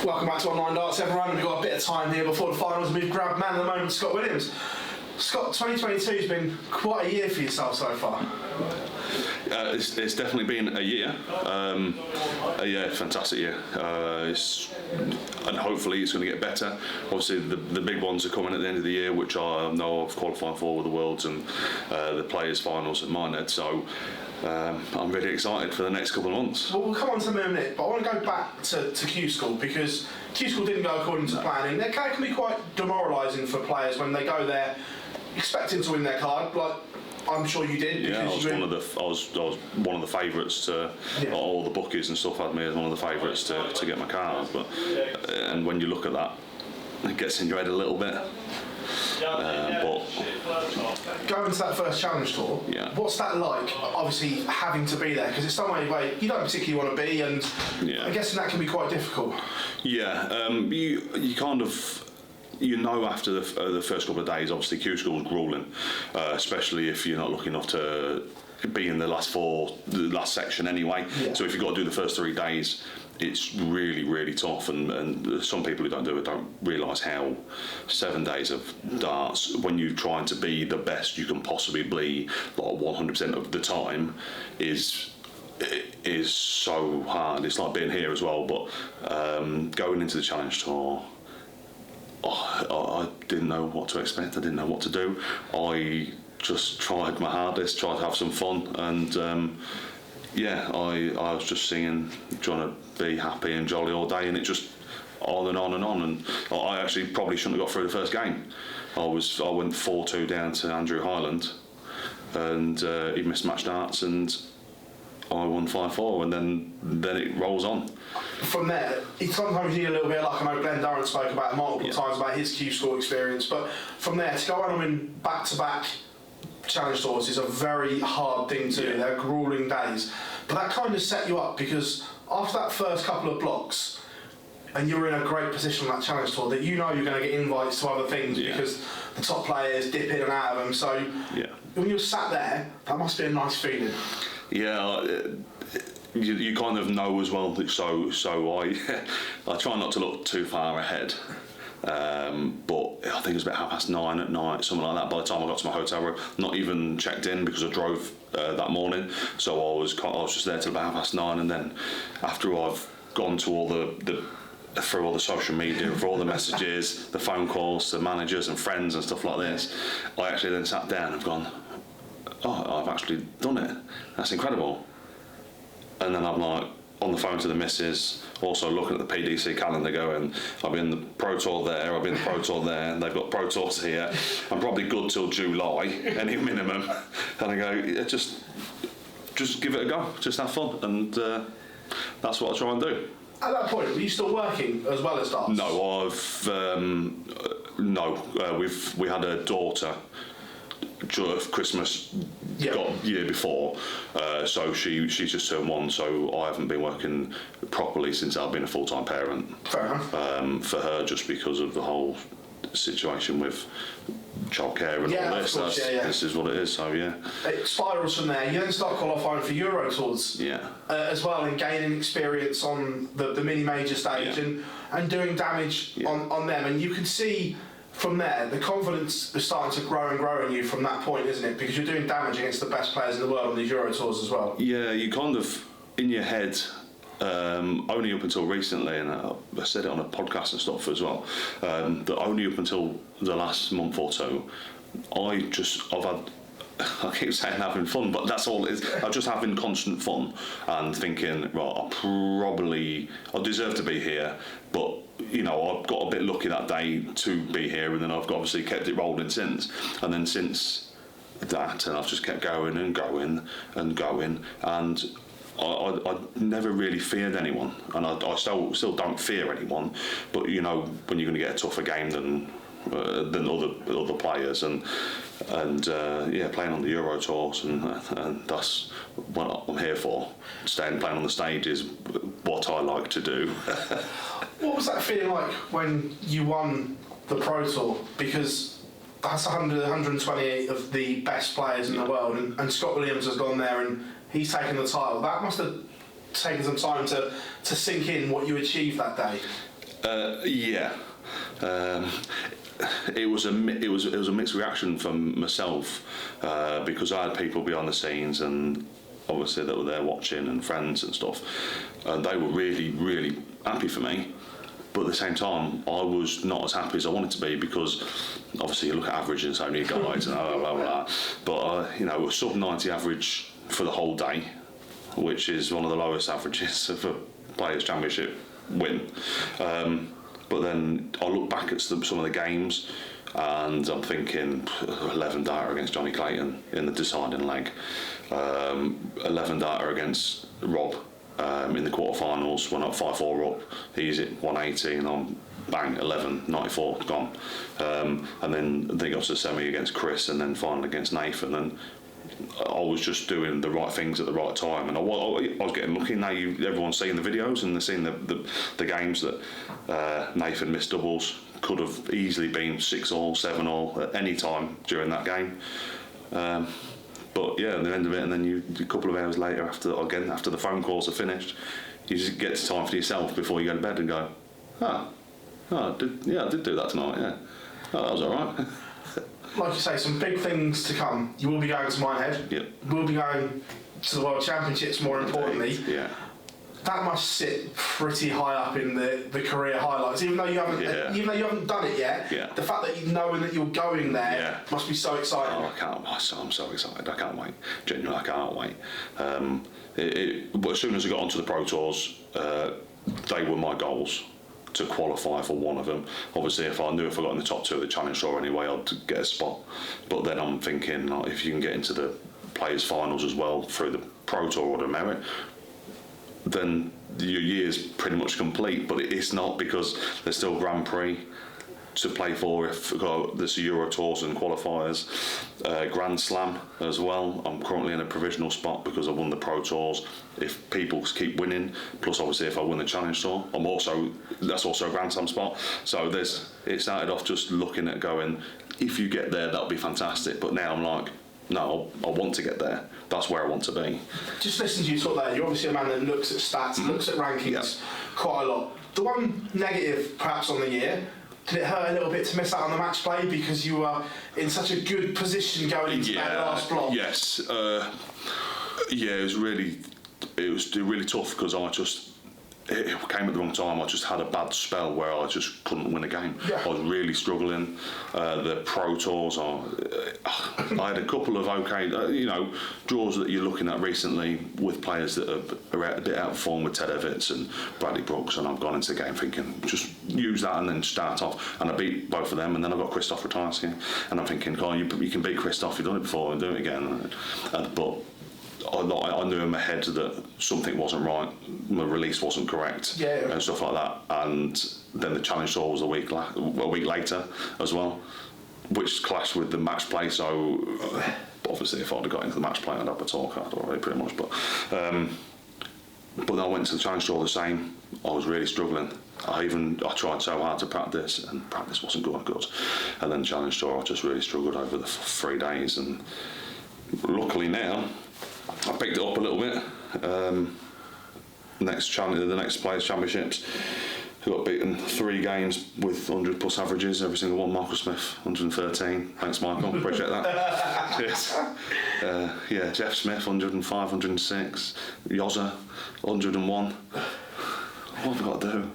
Welcome back to Online Darts, everyone. We've got a bit of time here before the finals, and we've grabbed man of the moment, Scott Williams. Scott, 2022 has been quite a year for yourself so far. It's definitely been a year. Fantastic year. And hopefully it's going to get better. Obviously, the big ones are coming at the end of the year, which I know I've qualified for with the Worlds and the Players Finals at Minehead. So I'm really excited for the next couple of months. Well, we'll come on to them in a minute, but I want to go back to Q School, because Q School didn't go according to planning. It can be quite demoralising for players when they go there expecting to win their card, like I'm sure you did. Yeah, I was one of the favourites to, all the bookies and stuff had me as one of the favourites to get my card. But and when you look at that, it gets in your head a little bit. But going to that first challenge tour, what's that like? Obviously having to be there, because it's somewhere where you don't particularly want to be, and I guess that can be quite difficult. Yeah, you kind of. You know, after the first couple of days, obviously Q School's gruelling, especially if you're not lucky enough to be in the last section anyway. Yeah. So if you've got to do the first 3 days, it's really, really tough, and some people who don't do it don't realise how 7 days of darts, when you're trying to be the best you can possibly be, like 100% of the time, is so hard. It's like being here as well, but going into the challenge tour, I didn't know what to expect. I didn't know what to do. I just tried my hardest, tried to have some fun, and I was just singing, trying to be happy and jolly all day, and it just on and on and on. And I actually probably shouldn't have got through the first game. I went 4-2 down to Andrew Highland, and he missed match darts, and I won 5-4, and then it rolls on. From there, sometimes you need a little bit, like I know Glenn Durrant spoke about multiple times about his Q School experience, but from there to go on and win back-to-back challenge tours is a very hard thing to do. They're gruelling days, but that kind of set you up, because after that first couple of blocks, and you were in a great position on that challenge tour, that you know you're going to get invites to other things because the top players dip in and out of them. So when you're sat there, that must be a nice feeling. Yeah, you kind of know as well. So I try not to look too far ahead. But I think it was about 9:30 at night, something like that. By the time I got to my hotel room, not even checked in because I drove that morning. So I was just there till about 9:30, and then after I've gone to all through all the social media, for all the messages, the phone calls to managers and friends and stuff like this, I actually then sat down and gone, I've actually done it. That's incredible. And then I'm like on the phone to the missus, also looking at the PDC calendar, going, I'll be in the Pro Tour there, I'll be in the Pro Tour there, and they've got Pro Tours here. I'm probably good till July, any minimum. And I go, just give it a go, just have fun, and that's what I try and do. At that point, were you still working as well as darts? No, we had a daughter. Christmas got year before, so she's just turned 1, so I haven't been working properly since I've been a full-time parent. Fair enough. For her, just because of the whole situation with childcare and all this. Course, This is what it is. So it spirals from there. You then start qualifying for Euro tours, as well, and gaining experience on the mini major stage and doing damage on them, and you can see. From there, the confidence is starting to grow and grow in you from that point, isn't it? Because you're doing damage against the best players in the world on these Euro tours as well. Yeah, you kind of, in your head, only up until recently, and I said it on a podcast and stuff as well, that only up until the last month or two, I keep saying having fun, but that's all it is. I'm just having constant fun and thinking, I deserve to be here, but I've got a bit lucky that day to be here, and then I've obviously kept it rolling since. And then since that, and I've just kept going and going and going, and I never really feared anyone, and I still don't fear anyone. But when you're going to get a tougher game than other players, and playing on the Euro tours, and that's what I'm here for. Playing on the stage is what I like to do. What was that feeling like when you won the Pro Tour? Because that's 128 of the best players in the world, and Scott Williams has gone there and he's taken the title. That must have taken some time to sink in what you achieved that day. Yeah. It was a mixed reaction from myself because I had people behind the scenes and obviously that were there watching and friends and stuff, and they were really happy for me. But at the same time, I was not as happy as I wanted to be because obviously you look at average and so many guys and blah blah blah. But you know, a sub 90 average for the whole day, which is one of the lowest averages of a Players' Championship win. But then I look back at some of the games and I'm thinking 11 data against Johnny Clayton in the deciding leg, 11 data against Rob in the quarterfinals when I'm 5-4 up, he's at 180 and I'm bang 11, 94 gone, and then they got to the semi against Chris and then final against Nathan, and I was just doing the right things at the right time, and I was getting lucky. Now everyone's seeing the videos and they're seeing the games that Nathan missed doubles, could have easily been 6-all, 7-all at any time during that game. But yeah, at the end of it, and then a couple of hours later, after the phone calls are finished, you just get time for yourself before you go to bed and go, I did do that tonight. Yeah, that was all right. Like you say, some big things to come. You will be going to Minehead. Yep. We'll be going to the World Championships, more importantly. Yeah. That must sit pretty high up in the career highlights, even though you haven't done it yet. Yeah. The fact that you know that you're going there must be so exciting. Oh, I'm so excited. I can't wait. Genuinely, I can't wait. But as soon as I got onto the Pro Tours, they were my goals to qualify for one of them. Obviously, if I got in the top 2 of the Challenge Tour anyway, I'd get a spot. But then I'm thinking, like, if you can get into the Players Finals as well through the Pro Tour or the Merit, then your year's pretty much complete. But it's not, because there's still Grand Prix to play for. If there's Euro Tours and qualifiers, Grand Slam as well. I'm currently in a provisional spot because I won the Pro Tours. If people keep winning, plus obviously if I win the Challenge Tour, that's also a Grand Slam spot. So it started off just looking at going, if you get there, that'll be fantastic. But now I'm like, no, I want to get there. That's where I want to be. Just listening to you talk there, you're obviously a man that looks at stats, looks at rankings quite a lot. The one negative perhaps on the year, did it hurt a little bit to miss out on the match play because you were in such a good position going into that last block? Yes. It was really tough because it came at the wrong time. I just had a bad spell where I just couldn't win a game. I was really struggling. The Pro Tours, I had a couple of draws that you're looking at recently with players that are a bit out of form, with Ted Evans and Bradley Brooks, and I've gone into the game thinking, just use that and then start off. And I beat both of them, and then I got Christoph Ratajski, and I'm thinking, you can beat Christoph, you've done it before, and do it again. But I knew in my head that something wasn't right, my release wasn't correct, and stuff like that. And then the Challenge Tour was a week later as well, which clashed with the match play. So obviously, if I'd have got into the match play, I'd have a talk card already, pretty much. But then I went to the Challenge Tour the same. I was really struggling. I tried so hard to practice, and practice wasn't going good. And then Challenge Tour, I just really struggled over the 3 days. And luckily now, I picked it up a little bit. The next Players' Championships, who got beaten 3 games with 100 plus averages, every single one. Michael Smith, 113. Thanks, Michael. Appreciate that. Cheers. Jeff Smith, 105, 106. Yozza, 101. What have I got to do?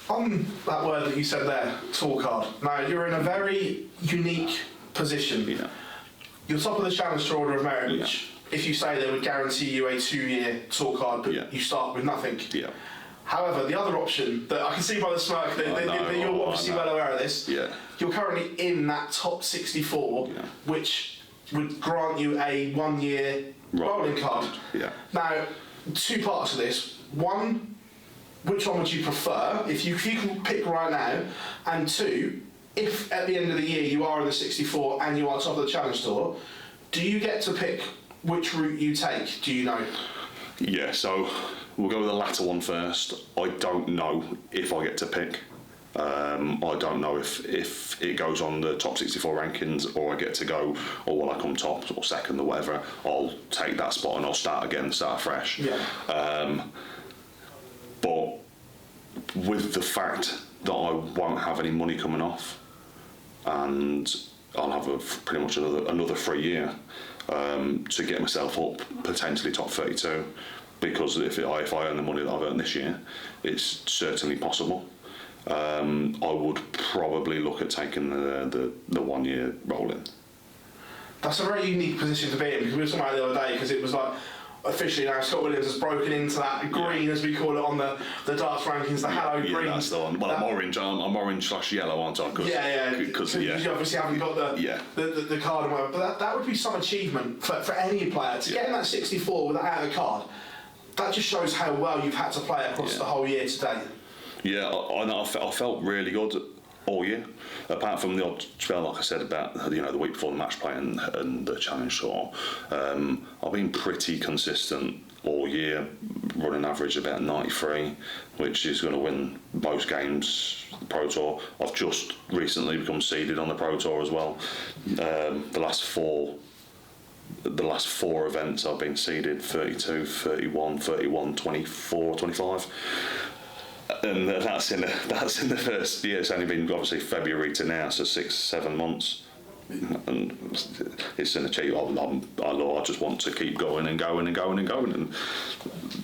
On that word that you said there, tour card. Now, you're in a very unique position. Yeah. You're top of the Challenge Tour Order of Merit, which, if you say they would guarantee you a 2-year tour card, but you start with nothing. Yeah. However, the other option that I can see by the smirk that you're obviously well aware of this. Yeah. You're currently in that top 64, which would grant you a 1-year rolling card. Yeah. Now, 2 parts of this. One, which one would you prefer if you can pick right now? And 2, if at the end of the year you are in the 64 and you are top of the Challenge Tour, do you get to pick which route you take? Do you know? Yeah, so we'll go with the latter one first. I don't know if I get to pick. I don't know if it goes on the top 64 rankings, or I get to go, or will I come top or second or whatever. I'll take that spot and I'll start again, start fresh. Yeah. But with the fact that I won't have any money coming off, and I'll have pretty much another free year to get myself up potentially top 32, because if I earn the money that I've earned this year, it's certainly possible. I would probably look at taking the 1 year roll in. That's a very unique position to be in, because we were talking about it the other day, because it was like, officially now Scott Williams has broken into that green, as we call it on the darts rankings, the halo green. Yeah, that's the one. Well, I'm orange. I'm orange/yellow, aren't I? Because you obviously haven't got the card and whatever. But that would be some achievement for any player to get in that 64 without a card. That just shows how well you've had to play across the whole year today. Yeah, I felt really good all year, apart from the odd spell, like I said, about the week before the match play and the challenge tour. I've been pretty consistent all year, running average about 93, which is going to win most games the Pro Tour. I've just recently become seeded on the Pro Tour as well. The last four events I've been seeded: 32, 31, 31, 24, 25. And that's in the first year. It's only been obviously February to now, so 6-7 months, and it's an achievement. I just want to keep going and going and going and going. And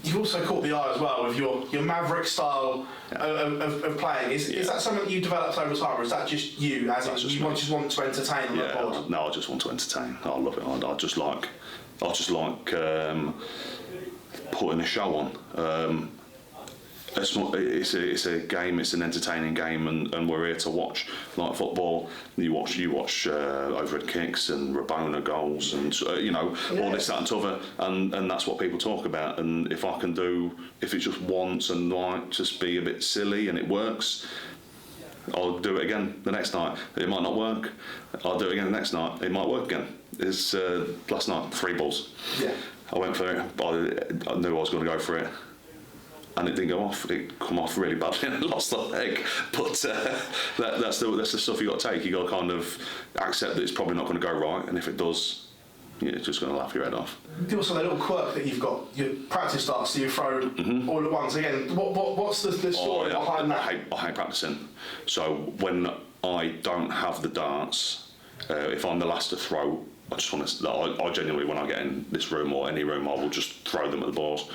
you've also caught the eye as well with your Maverick style of playing. Is that something that you developed over time, or is that just you? You just want to entertain on the board? No, I just want to entertain. I love it. I just like putting a show on. It's a game. It's an entertaining game, and we're here to watch. Like football, you watch overhead kicks and Rabona goals, and all this, that, and t'other, and that's what people talk about. And if it's just once and just be a bit silly and it works, I'll do it again the next night. It might not work. I'll do it again the next night. It might work again. It's last night 3 balls. Yeah. I went for it. I knew I was going to go for it. And it didn't go off. It come off really badly, and I lost the leg. But that's the stuff you got to take. You got to kind of accept that it's probably not going to go right, and if it does, it's just going to laugh your head off. Also, that little quirk that you've got, your practice darts, you throw all at once. Again, what's the story behind that? I hate practicing. So when I don't have the darts, if I'm the last to throw, I just want to. I genuinely, when I get in this room or any room, I will just throw them at the balls.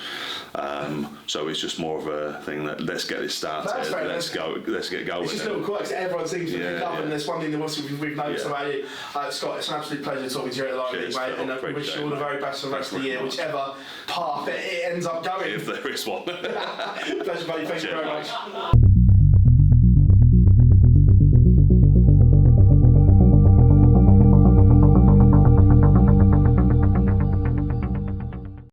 So it's just more of a thing that let's get this started. Let's get going. It's just little quirks that everyone seems to pick up, and there's one thing that we've noticed about you, Scott. It's an absolute pleasure talking to you at the Live League, mate, and I wish you all the very best for the rest of the year, whichever path it ends up going. If there is one. Pleasure, buddy. Thank you very much.